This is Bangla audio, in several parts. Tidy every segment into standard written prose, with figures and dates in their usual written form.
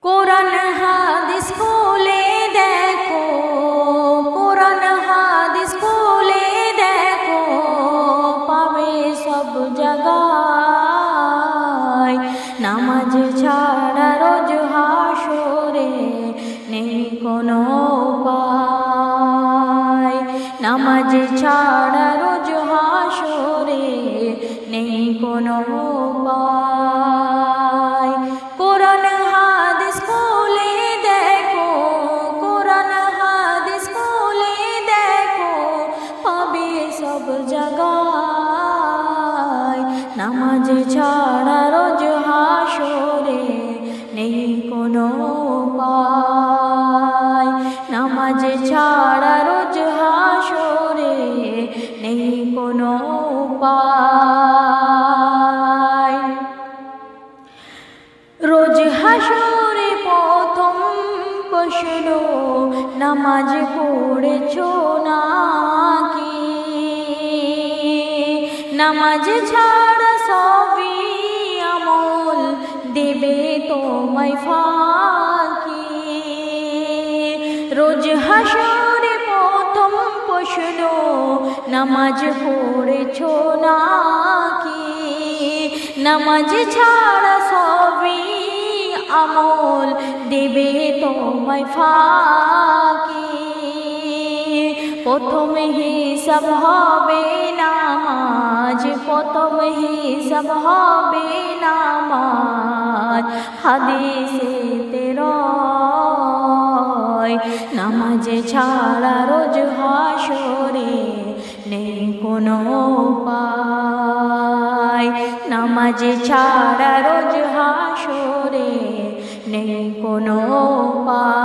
কোরআন হাদিস খুলে দেখো, কোরআন হাদিস খুলে দেখো, পাবে সব জায়গায়। নামাজ ছাড়া রোজ হাসরে নেই কোনো উপায়। নামাজ ছাড়া রোজ হাসরে নেই কোনো উপায়। কোরআন হাদিস খুলে দেখো, কোরআন হাদিস খুলে দেখো, পাবে সব জায়গায়। নামাজ ছাড়া রোজ হাসরে নেই কোনো উপায়। নামাজ ছাড়া রোজ হাসরে নেই কোনো উপায়। রোজ হাসরে প্রথম প্রশ্ন, নামাজ পড়েছো নাকি? নামাজ ছাড়া সবই আমল দেবে তোমায় ফাঁকি। রোজ হাসরে প্রথম প্রশ্ন, নামাজ পড়েছো নাকি? নামাজ ছাড়া সবই আমল দেবে তোমায় ফাঁকি। প্রথম হিসাব হবে নামাজ, প্রথম হিসাব হবে নামাজ। হাদিসেতে রয় নামাজ ছাড়া রোজ হাসরে নেই কোনো উপায়। নামাজ ছাড়া রোজ হাসরে নেই কোনো উপায়।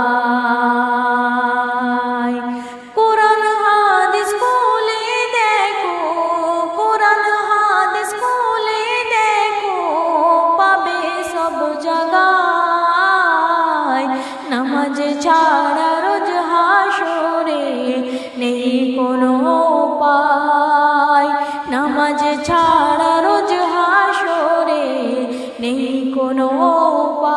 কোরআন হাদিস খুলে দেখো, কোরআন হাদিস খুলে দেখো, পাবে সব জায়গায়। নামাজ ছাড়া রোজ হাসরে নেই কোনো উপায়। নামাজ ছাড়া রোজ হাসরে নেই কোনো উপায়।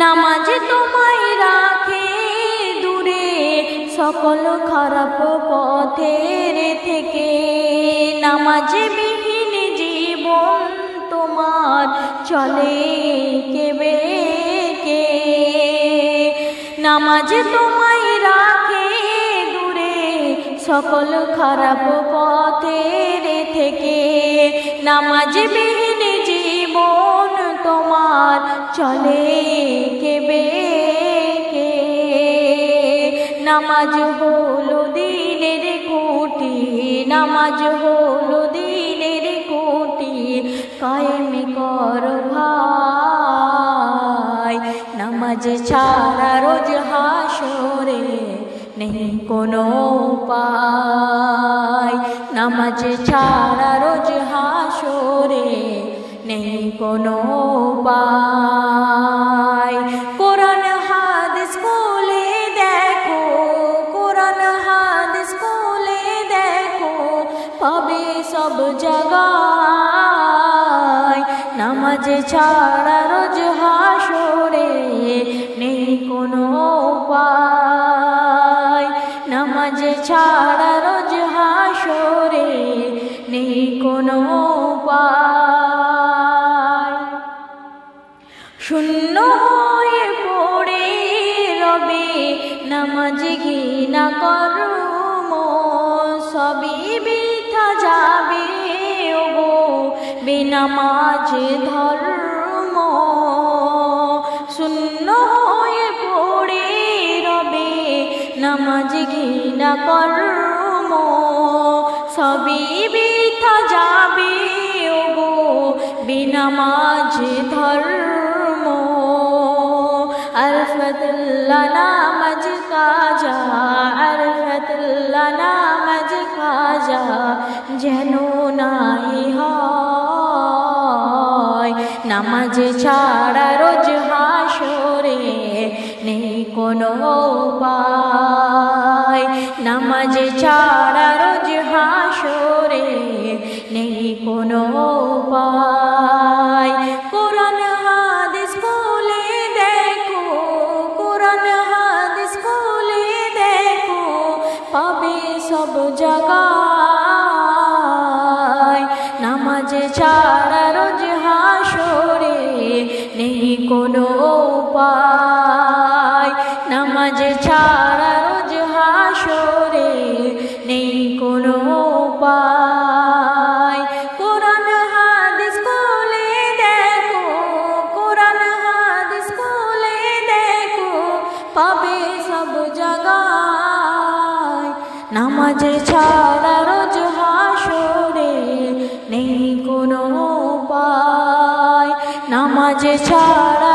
নামাজ তোমায় রাখে দূরে সকল খারাপ পথের থেকে। নামাজ বিহীন জীবন তোমার চলে কেবেকে। নামাজ তোমায় রাখে দূরে সকল খারাপ পথের থেকে। নামাজ বিহীন জীবন তোমার চলে কেবেকে। নামাজ হলো দিনের খুঁটি, নামাজ হলো দিনের খুঁটি, কায়েম কর ভাই। নামাজ ছাড়া রোজ হাসরে নেই কোনো উপায়। নামাজ ছাড়া রোজ হাসরে নেই কোনো উপায়। কোরআন হাদিস খুলে দেখো, কোরআন হাদিস খুলে দেখো, পাবে সব জায়গায়। নামাজ ছাড়া রোজ হাসরে নেই কোনো উপায়। নামাজ ছাড়া রোজ হাসরে নেই কোনো উপায়। শূন্য হয়ে পড়ে রবে নামাজ ঘৃণা কর্ম, সবই বৃথা যাবে ওগো বেনামাজ ধর্ম। শূন্য হয়ে পড়ে রবে নামাজ ঘৃণা কর্ম, সবই বৃথা যাবে ওগো বেনামাজ ধর্ম। আরফাতুল্লাহ নামাজ কাজা, আরফাতুল্লাহ নামাজ কাজা যেন নাই হয়। নামাজ ছাড়া রোজ হাসরে নেই কোনো উপায়। নামাজ ছাড়া রোজ হাসরে নেই কোনো উপায়। ছাড়া রোজ হাসরে নেই কোনো উপায়, নামাজ ছাড়া রোজ হাসরে নেই কোনো উপায়। কোরআন হাদিস খুলে দেখো, কোরআন হাদিস খুলে দেখো, পাবে সব জায়গায়। নামাজ ছাড়া রোজ হাসরে নেই কোনো উপায়, নামাজ ছাড়া